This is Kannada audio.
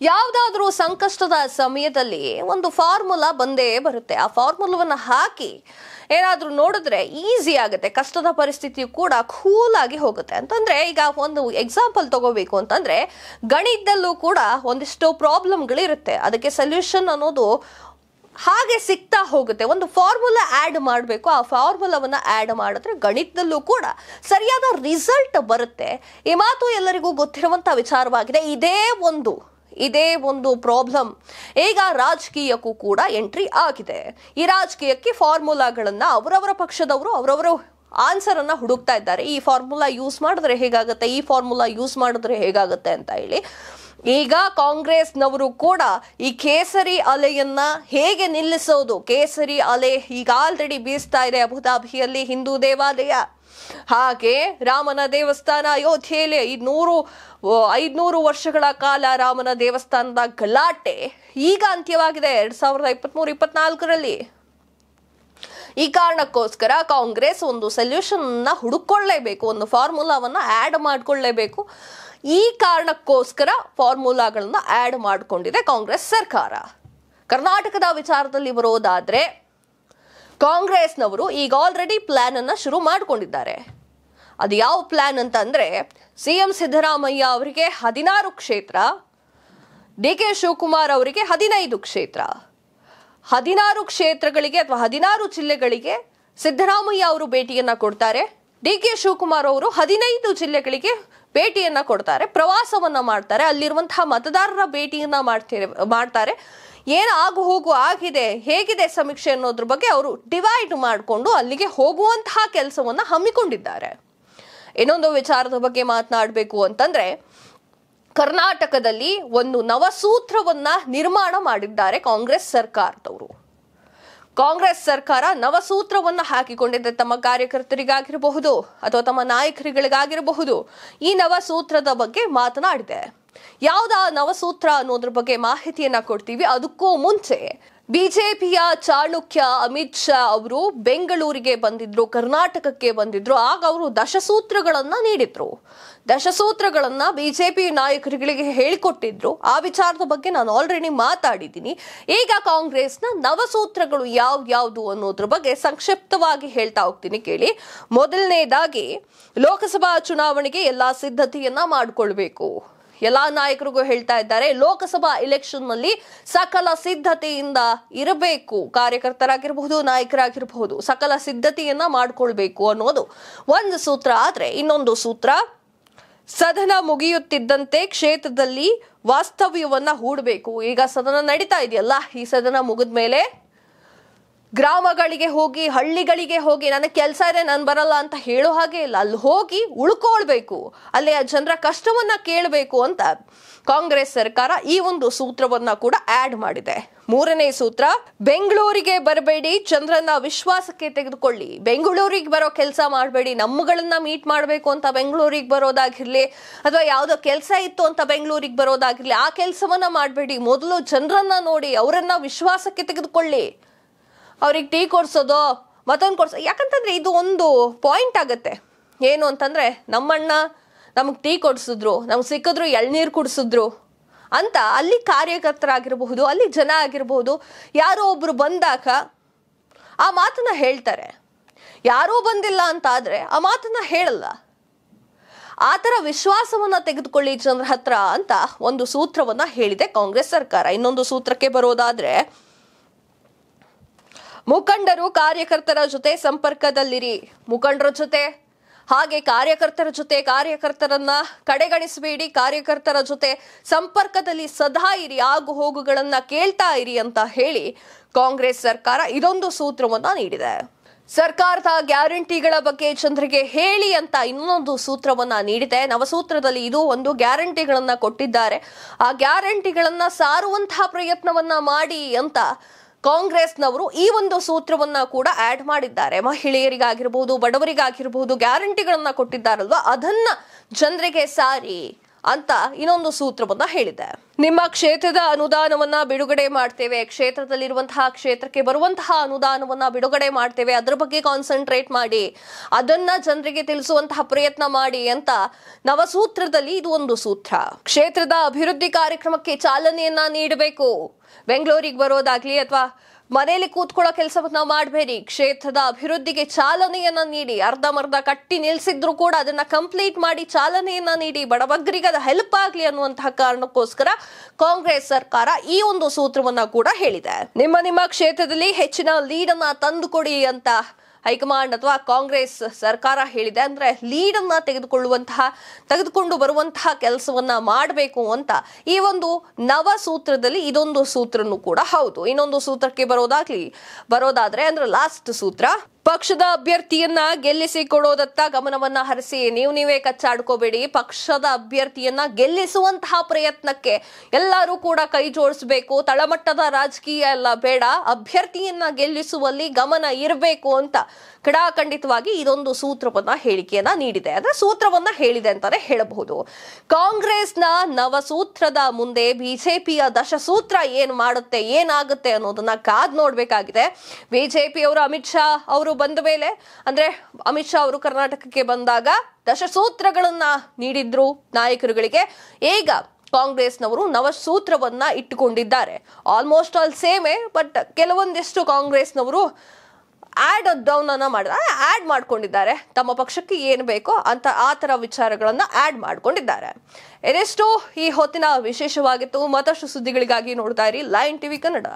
ಯಾವುದಾದ್ರೂ ಸಂಕಷ್ಟದ ಸಮಯದಲ್ಲಿ ಒಂದು ಫಾರ್ಮುಲಾ ಬಂದೇ ಬರುತ್ತೆ. ಆ ಫಾರ್ಮುಲಾವನ್ನ ಹಾಕಿ ಏನಾದ್ರೂ ನೋಡಿದ್ರೆ ಈಸಿ ಆಗುತ್ತೆ, ಕಷ್ಟದ ಪರಿಸ್ಥಿತಿಯು ಕೂಡ ಕೂಲ್ ಆಗಿ ಹೋಗುತ್ತೆ. ಅಂತಂದ್ರೆ ಈಗ ಒಂದು ಎಕ್ಸಾಂಪಲ್ ತಗೋಬೇಕು ಅಂತಂದ್ರೆ ಗಣಿತದಲ್ಲೂ ಕೂಡ ಒಂದಿಷ್ಟು ಪ್ರಾಬ್ಲಮ್ಗಳಿರುತ್ತೆ, ಅದಕ್ಕೆ ಸೊಲ್ಯೂಷನ್ ಅನ್ನೋದು ಹಾಗೆ ಸಿಗ್ತಾ ಹೋಗುತ್ತೆ. ಒಂದು ಫಾರ್ಮುಲಾ ಆಡ್ ಮಾಡಬೇಕು, ಆ ಫಾರ್ಮುಲಾವನ್ನ ಆಡ್ ಮಾಡಿದ್ರೆ ಗಣಿತದಲ್ಲೂ ಕೂಡ ಸರಿಯಾದ ರಿಸಲ್ಟ್ ಬರುತ್ತೆ. ಈ ಮಾತು ಎಲ್ಲರಿಗೂ ಗೊತ್ತಿರುವಂತ ವಿಚಾರವಾಗಿದೆ. ಇದೇ ಒಂದು ಪ್ರಾಬ್ಲಮ್ ಈಗ ರಾಜಕೀಯಕ್ಕೂ ಕೂಡ ಎಂಟ್ರಿ ಆಗಿದೆ. ಈ ರಾಜಕೀಯಕ್ಕೆ ಫಾರ್ಮುಲಾಗಳನ್ನ ಅವರವರ ಪಕ್ಷದವರು ಅವರವರು ಆನ್ಸರ್ ಅನ್ನ ಹುಡುಕ್ತಾ ಇದ್ದಾರೆ. ಈ ಫಾರ್ಮುಲಾ ಯೂಸ್ ಮಾಡಿದ್ರೆ ಹೇಗಾಗುತ್ತೆ, ಈ ಫಾರ್ಮುಲಾ ಯೂಸ್ ಮಾಡಿದ್ರೆ ಹೇಗಾಗುತ್ತೆ ಅಂತ ಹೇಳಿ. ಈಗ ಕಾಂಗ್ರೆಸ್ನವರು ಕೂಡ ಈ ಕೇಸರಿ ಅಲೆಯನ್ನ ಹೇಗೆ ನಿಲ್ಲಿಸೋದು, ಕೇಸರಿ ಅಲೆ ಈಗ ಆಲ್ರೆಡಿ ಬೀಸ್ತಾ ಇದೆ ಅಬುಧಾಬಿಯಲ್ಲಿ ಹಿಂದೂ ದೇವಾಲಯ, ಹಾಗೆ ರಾಮನ ದೇವಸ್ಥಾನ ಅಯೋಧ್ಯೆಯಲ್ಲಿ 500 ವರ್ಷಗಳ ಕಾಲ ರಾಮನ ದೇವಸ್ಥಾನದ ಗಲಾಟೆ ಈಗ ಅಂತ್ಯವಾಗಿದೆ 2023-24ರಲ್ಲಿ. ಈ ಕಾರಣಕ್ಕೋಸ್ಕರ ಕಾಂಗ್ರೆಸ್ ಒಂದು ಸೊಲ್ಯೂಷನ್ ಅನ್ನ ಹುಡುಕೊಳ್ಳೇಬೇಕು, ಒಂದು ಫಾರ್ಮುಲಾವನ್ನ ಆಡ್ ಮಾಡ್ಕೊಳ್ಳೇಬೇಕು. ಈ ಕಾರಣಕ್ಕೋಸ್ಕರ ಫಾರ್ಮುಲಾಗಳನ್ನ ಆಡ್ ಮಾಡಿಕೊಂಡಿದೆ ಕಾಂಗ್ರೆಸ್ ಸರ್ಕಾರ. ಕರ್ನಾಟಕದ ವಿಚಾರದಲ್ಲಿ ಬರೋದಾದ್ರೆ ಕಾಂಗ್ರೆಸ್ನವರು ಈಗ ಆಲ್ರೆಡಿ ಪ್ಲಾನ್ ಅನ್ನ ಶುರು ಮಾಡಿಕೊಂಡಿದ್ದಾರೆ. ಅದು ಯಾವ ಪ್ಲಾನ್ ಅಂತ ಅಂದ್ರೆ ಸಿಎಂ ಸಿದ್ದರಾಮಯ್ಯ ಅವರಿಗೆ 16 ಕ್ಷೇತ್ರ, DK ಶಿವಕುಮಾರ್ ಅವರಿಗೆ 15 ಕ್ಷೇತ್ರ. 16 ಕ್ಷೇತ್ರಗಳಿಗೆ ಅಥವಾ 16 ಜಿಲ್ಲೆಗಳಿಗೆ ಸಿದ್ದರಾಮಯ್ಯ ಅವರು ಭೇಟಿಯನ್ನ ಕೊಡ್ತಾರೆ. DK ಶಿವಕುಮಾರ್ ಅವರು 15 ಜಿಲ್ಲೆಗಳಿಗೆ ಭೇಟಿಯನ್ನ ಕೊಡ್ತಾರೆ, ಪ್ರವಾಸವನ್ನ ಮಾಡ್ತಾರೆ, ಅಲ್ಲಿರುವಂತಹ ಮತದಾರರ ಭೇಟಿಯನ್ನ ಮಾಡ್ತಾರೆ. ಏನು ಆಗು ಹೋಗು ಆಗಿದೆ, ಹೇಗಿದೆ ಸಮೀಕ್ಷೆ ಅನ್ನೋದ್ರ ಬಗ್ಗೆ ಅವರು ಡಿವೈಡ್ ಮಾಡಿಕೊಂಡು ಅಲ್ಲಿಗೆ ಹೋಗುವಂತಹ ಕೆಲಸವನ್ನ ಹಮ್ಮಿಕೊಂಡಿದ್ದಾರೆ. ಇನ್ನೊಂದು ವಿಚಾರದ ಬಗ್ಗೆ ಮಾತನಾಡಬೇಕು ಅಂತಂದ್ರೆ ಕರ್ನಾಟಕದಲ್ಲಿ ಒಂದು ನವಸೂತ್ರವನ್ನ ನಿರ್ಮಾಣ ಮಾಡಿದ್ದಾರೆ ಕಾಂಗ್ರೆಸ್ ಸರ್ಕಾರದವರು. ಕಾಂಗ್ರೆಸ್ ಸರ್ಕಾರ ನವಸೂತ್ರವನ್ನ ಹಾಕಿಕೊಂಡಿದೆ ತಮ್ಮ ಕಾರ್ಯಕರ್ತರಿಗಾಗಿರಬಹುದು ಅಥವಾ ತಮ್ಮ ನಾಯಕರುಗಳಿಗಾಗಿರಬಹುದು. ಈ ನವಸೂತ್ರದ ಬಗ್ಗೆ ಮಾತನಾಡಿದೆ. ಯಾವ್ದ ನವಸೂತ್ರ ಅನ್ನೋದ್ರ ಬಗ್ಗೆ ಮಾಹಿತಿಯನ್ನ ಕೊಡ್ತೀವಿ. ಅದಕ್ಕೂ ಮುಂಚೆ ಬಿಜೆಪಿಯ ಚಾಣಕ್ಯ ಅಮಿತ್ ಶಾ ಅವರು ಬೆಂಗಳೂರಿಗೆ ಬಂದಿದ್ರು, ಕರ್ನಾಟಕಕ್ಕೆ ಬಂದಿದ್ರು. ಆಗ ಅವರು ದಶಸೂತ್ರಗಳನ್ನ ನೀಡಿದ್ರು. ದಶಸೂತ್ರಗಳನ್ನ ಬಿಜೆಪಿ ನಾಯಕರುಗಳಿಗೆ ಹೇಳಿಕೊಟ್ಟಿದ್ರು. ಆ ವಿಚಾರದ ಬಗ್ಗೆ ನಾನು ಆಲ್ರೆಡಿ ಮಾತಾಡಿದ್ದೀನಿ. ಈಗ ಕಾಂಗ್ರೆಸ್ನ ನವಸೂತ್ರಗಳು ಯಾವ್ಯಾವ್ದು ಅನ್ನೋದ್ರ ಬಗ್ಗೆ ಸಂಕ್ಷಿಪ್ತವಾಗಿ ಹೇಳ್ತಾ ಹೋಗ್ತೀನಿ, ಕೇಳಿ. ಮೊದಲನೇದಾಗಿ ಲೋಕಸಭಾ ಚುನಾವಣೆಗೆ ಎಲ್ಲಾ ಸಿದ್ಧತೆಯನ್ನ ಮಾಡಿಕೊಳ್ಬೇಕು. ಎಲ್ಲಾ ನಾಯಕರಿಗೂ ಹೇಳ್ತಾ ಇದ್ದಾರೆ, ಲೋಕಸಭಾ ಎಲೆಕ್ಷನ್ ನಲ್ಲಿ ಸಕಲ ಸಿದ್ಧತೆಯಿಂದ ಇರಬೇಕು. ಕಾರ್ಯಕರ್ತರಾಗಿರಬಹುದು, ನಾಯಕರಾಗಿರಬಹುದು, ಸಕಲ ಸಿದ್ಧತೆಯನ್ನ ಮಾಡ್ಕೊಳ್ಬೇಕು ಅನ್ನೋದು ಒಂದು ಸೂತ್ರ. ಆದ್ರೆ ಇನ್ನೊಂದು ಸೂತ್ರ, ಸದನ ಮುಗಿಯುತ್ತಿದ್ದಂತೆ ಕ್ಷೇತ್ರದಲ್ಲಿ ವಾಸ್ತವ್ಯವನ್ನ ಹೂಡಬೇಕು. ಈಗ ಸದನ ನಡೀತಾ ಇದೆಯಲ್ಲ, ಈ ಸದನ ಮುಗಿದ ಮೇಲೆ ಗ್ರಾಮಗಳಿಗೆ ಹೋಗಿ, ಹಳ್ಳಿಗಳಿಗೆ ಹೋಗಿ, ನನಗೆ ಕೆಲಸ ಇದೆ ನಾನು ಬರಲ್ಲ ಅಂತ ಹೇಳೋ ಹಾಗೆ ಇಲ್ಲ, ಅಲ್ಲಿ ಹೋಗಿ ಉಳ್ಕೊಳ್ಬೇಕು, ಅಲ್ಲಿ ಆ ಜನರ ಕಷ್ಟವನ್ನ ಕೇಳಬೇಕು ಅಂತ ಕಾಂಗ್ರೆಸ್ ಸರ್ಕಾರ ಈ ಒಂದು ಸೂತ್ರವನ್ನ ಕೂಡ ಆಡ್ ಮಾಡಿದೆ. ಮೂರನೇ ಸೂತ್ರ, ಬೆಂಗಳೂರಿಗೆ ಬರಬೇಡಿ, ಜನರನ್ನ ವಿಶ್ವಾಸಕ್ಕೆ ತೆಗೆದುಕೊಳ್ಳಿ. ಬೆಂಗಳೂರಿಗೆ ಬರೋ ಕೆಲಸ ಮಾಡಬೇಡಿ. ನಮ್ಮಗಳನ್ನ ಮೀಟ್ ಮಾಡಬೇಕು ಅಂತ ಬೆಂಗಳೂರಿಗೆ ಬರೋದಾಗಿರ್ಲಿ ಅಥವಾ ಯಾವುದೋ ಕೆಲಸ ಇತ್ತು ಅಂತ ಬೆಂಗಳೂರಿಗೆ ಬರೋದಾಗಿರ್ಲಿ, ಆ ಕೆಲಸವನ್ನ ಮಾಡಬೇಡಿ. ಮೊದಲು ಜನರನ್ನ ನೋಡಿ, ಅವರನ್ನ ವಿಶ್ವಾಸಕ್ಕೆ ತೆಗೆದುಕೊಳ್ಳಿ. ಅವ್ರಿಗೆ ಟೀ ಕೊಡ್ಸೋದು, ಮತ್ತೊಂದು ಕೊಡ್ಸೋದು. ಯಾಕಂತಂದ್ರೆ ಇದು ಒಂದು ಪಾಯಿಂಟ್ ಆಗತ್ತೆ. ಏನು ಅಂತಂದ್ರೆ ನಮ್ಮಣ್ಣ ನಮಗೆ ಟೀ ಕೊಡಿಸಿದ್ರು, ನಮ್ಗೆ ಸಿಕ್ಕಿದ್ರು ಎಳ್ನೀರು ಕುಡಿಸಿದ್ರು ಅಂತ ಅಲ್ಲಿ ಕಾರ್ಯಕರ್ತರಾಗಿರಬಹುದು, ಅಲ್ಲಿ ಜನ ಆಗಿರಬಹುದು, ಯಾರೋ ಒಬ್ರು ಬಂದಾಗ ಆ ಮಾತನ್ನ ಹೇಳ್ತಾರೆ. ಯಾರೂ ಬಂದಿಲ್ಲ ಅಂತ ಆದ್ರೆ ಆ ಮಾತನ್ನ ಹೇಳಲ್ಲ. ಆ ತರ ವಿಶ್ವಾಸವನ್ನ ತೆಗೆದುಕೊಳ್ಳಿ ಜನರ ಹತ್ರ ಅಂತ ಒಂದು ಸೂತ್ರವನ್ನ ಹೇಳಿದೆ ಕಾಂಗ್ರೆಸ್ ಸರ್ಕಾರ. ಇನ್ನೊಂದು ಸೂತ್ರಕ್ಕೆ ಬರೋದಾದ್ರೆ, ಮುಖಂಡರು ಕಾರ್ಯಕರ್ತರ ಜೊತೆ ಸಂಪರ್ಕದಲ್ಲಿರಿ. ಮುಖಂಡರ ಜೊತೆ ಹಾಗೆ ಕಾರ್ಯಕರ್ತರ ಜೊತೆ, ಕಾರ್ಯಕರ್ತರನ್ನ ಕಡೆಗಣಿಸಬೇಡಿ, ಕಾರ್ಯಕರ್ತರ ಜೊತೆ ಸಂಪರ್ಕದಲ್ಲಿ ಸದಾ ಇರಿ, ಆಗು ಹೋಗುಗಳನ್ನ ಕೇಳ್ತಾ ಇರಿ ಅಂತ ಹೇಳಿ ಕಾಂಗ್ರೆಸ್ ಸರ್ಕಾರ ಇದೊಂದು ಸೂತ್ರವನ್ನ ನೀಡಿದೆ. ಸರ್ಕಾರದ ಗ್ಯಾರಂಟಿಗಳ ಬಗ್ಗೆ ಜನರಿಗೆ ಹೇಳಿ ಅಂತ ಇನ್ನೊಂದು ಸೂತ್ರವನ್ನ ನೀಡಿದೆ. ನವಸೂತ್ರದಲ್ಲಿ ಇದು ಒಂದು ಗ್ಯಾರಂಟಿಗಳನ್ನ ಕೊಟ್ಟಿದ್ದಾರೆ. ಆ ಗ್ಯಾರಂಟಿಗಳನ್ನ ಸಾರುವಂತಹ ಪ್ರಯತ್ನವನ್ನ ಮಾಡಿ ಅಂತ ಕಾಂಗ್ರೆಸ್ನವರು ಈ ಒಂದು ಸೂತ್ರವನ್ನ ಕೂಡ ಆಡ್ ಮಾಡಿದ್ದಾರೆ. ಮಹಿಳೆಯರಿಗಾಗಿರಬಹುದು, ಬಡವರಿಗಾಗಿರಬಹುದು ಗ್ಯಾರಂಟಿಗಳನ್ನ ಕೊಟ್ಟಿದ್ದಾರಲ್ವಾ, ಅದನ್ನ ಜನರಿಗೆ ಸಾರಿ ಅಂತ ಇನ್ನೊಂದು ಸೂತ್ರವನ್ನ ಹೇಳಿದೆ. ನಿಮ್ಮ ಕ್ಷೇತ್ರದ ಅನುದಾನವನ್ನ ಬಿಡುಗಡೆ ಮಾಡ್ತೇವೆ, ಕ್ಷೇತ್ರಕ್ಕೆ ಬರುವಂತಹ ಅನುದಾನವನ್ನ ಬಿಡುಗಡೆ ಮಾಡ್ತೇವೆ, ಅದ್ರ ಬಗ್ಗೆ ಕಾನ್ಸಂಟ್ರೇಟ್ ಮಾಡಿ, ಅದನ್ನ ಜನರಿಗೆ ತಿಳಿಸುವಂತಹ ಪ್ರಯತ್ನ ಮಾಡಿ ಅಂತ ನವಸೂತ್ರದಲ್ಲಿ ಇದು ಒಂದು ಸೂತ್ರ. ಕ್ಷೇತ್ರದ ಅಭಿವೃದ್ಧಿ ಕಾರ್ಯಕ್ರಮಕ್ಕೆ ಚಾಲನೆಯನ್ನ ನೀಡಬೇಕು. ಬೆಂಗಳೂರಿಗೆ ಬರೋದಾಗ್ಲಿ ಅಥವಾ ಮನೆಯಲ್ಲಿ ಕೂತ್ಕೊಳ್ಳೋ ಕೆಲಸವನ್ನ ಮಾಡಬೇಡಿ, ಕ್ಷೇತ್ರದ ಅಭಿವೃದ್ಧಿಗೆ ಚಾಲನೆಯನ್ನ ನೀಡಿ. ಅರ್ಧಮರ್ಧ ಕಟ್ಟಿ ನಿಲ್ಸಿದ್ರು ಕೂಡ ಅದನ್ನ ಕಂಪ್ಲೀಟ್ ಮಾಡಿ ಚಾಲನೆಯನ್ನ ನೀಡಿ, ಬಡಬಗ್ಗರಿಗೆ ಅದು ಹೆಲ್ಪ್ ಆಗ್ಲಿ ಅನ್ನುವಂತಹ ಕಾರಣಕ್ಕೋಸ್ಕರ ಕಾಂಗ್ರೆಸ್ ಸರ್ಕಾರ ಈ ಒಂದು ಸೂತ್ರವನ್ನ ಕೂಡ ಹೇಳಿದೆ. ನಿಮ್ಮ ಕ್ಷೇತ್ರದಲ್ಲಿ ಹೆಚ್ಚಿನ ಲೀಡ್ ಅನ್ನ ತಂದುಕೊಡಿ ಅಂತ ಹೈಕಮಾಂಡ್ ಅಥವಾ ಕಾಂಗ್ರೆಸ್ ಸರ್ಕಾರ ಹೇಳಿದೆ. ಅಂದ್ರೆ ಲೀಡ್ ಅನ್ನ ತೆಗೆದುಕೊಂಡು ಬರುವಂತಹ ಕೆಲಸವನ್ನ ಮಾಡಬೇಕು ಅಂತ ಈ ಒಂದು ನವ ಸೂತ್ರದಲ್ಲಿ ಇದೊಂದು ಸೂತ್ರನೂ ಕೂಡ ಹೌದು. ಇನ್ನೊಂದು ಸೂತ್ರಕ್ಕೆ ಬರೋದಾದ್ರೆ ಅಂದ್ರೆ ಲಾಸ್ಟ್ ಸೂತ್ರ, ಪಕ್ಷದ ಅಭ್ಯರ್ಥಿಯನ್ನ ಗೆಲ್ಲಿಸಿ ಕೊಡೋದತ್ತ ಗಮನವನ್ನ ಹರಿಸಿ. ನೀವೇ ಕಚ್ಚಾಡ್ಕೋಬೇಡಿ, ಪಕ್ಷದ ಅಭ್ಯರ್ಥಿಯನ್ನ ಗೆಲ್ಲಿಸುವಂತಹ ಪ್ರಯತ್ನಕ್ಕೆ ಎಲ್ಲರೂ ಕೂಡ ಕೈ ಜೋಡಿಸಬೇಕು. ತಳಮಟ್ಟದ ರಾಜಕೀಯ ಎಲ್ಲ ಬೇಡ, ಅಭ್ಯರ್ಥಿಯನ್ನ ಗೆಲ್ಲಿಸುವಲ್ಲಿ ಗಮನ ಇರಬೇಕು ಅಂತ ಖಡಾಖಂಡಿತವಾಗಿ ಇದೊಂದು ಹೇಳಿಕೆಯನ್ನ ನೀಡಿದೆ. ಅಂದ್ರೆ ಸೂತ್ರವನ್ನ ಹೇಳಿದೆ ಅಂತಾನೆ ಹೇಳಬಹುದು. ಕಾಂಗ್ರೆಸ್ನ ನವಸೂತ್ರದ ಮುಂದೆ ಬಿಜೆಪಿಯ ದಶಸೂತ್ರ ಏನ್ ಮಾಡುತ್ತೆ, ಏನಾಗುತ್ತೆ ಅನ್ನೋದನ್ನ ಕಾದ್ ನೋಡ್ಬೇಕಾಗಿದೆ. ಬಿಜೆಪಿ ಅವರು ಅಮಿತ್ ಶಾ ಅವರು ಬಂದ ಮೇಲೆ, ಅಂದ್ರೆ ಅಮಿತ್ ಶಾ ಅವರು ಕರ್ನಾಟಕಕ್ಕೆ ಬಂದಾಗ ದಶಸೂತ್ರಗಳನ್ನ ನೀಡಿದ್ರು ನಾಯಕರುಗಳಿಗೆ. ಈಗ ಕಾಂಗ್ರೆಸ್ನವರು ನವಸೂತ್ರವನ್ನ ಇಟ್ಟುಕೊಂಡಿದ್ದಾರೆ. ಆಲ್ಮೋಸ್ಟ್ ಆಲ್ ಸೇಮೇ, ಬಟ್ ಕೆಲವೊಂದಿಷ್ಟು ಕಾಂಗ್ರೆಸ್ನವರು ಆಡ್ ಮಾಡ್ಕೊಂಡಿದ್ದಾರೆ. ತಮ್ಮ ಪಕ್ಷಕ್ಕೆ ಏನು ಬೇಕೋ ಅಂತ ಆ ತರ ವಿಚಾರಗಳನ್ನ ಆಡ್ ಮಾಡ್ಕೊಂಡಿದ್ದಾರೆ. ಇದೆಷ್ಟು ಈ ಹೊತ್ತಿನ ವಿಶೇಷವಾಗಿತ್ತು. ಮತ್ತಷ್ಟು ಸುದ್ದಿಗಳಿಗಾಗಿ ನೋಡ್ತಾ ಇರಿ ಲೈನ್ ಟಿವಿ ಕನ್ನಡ.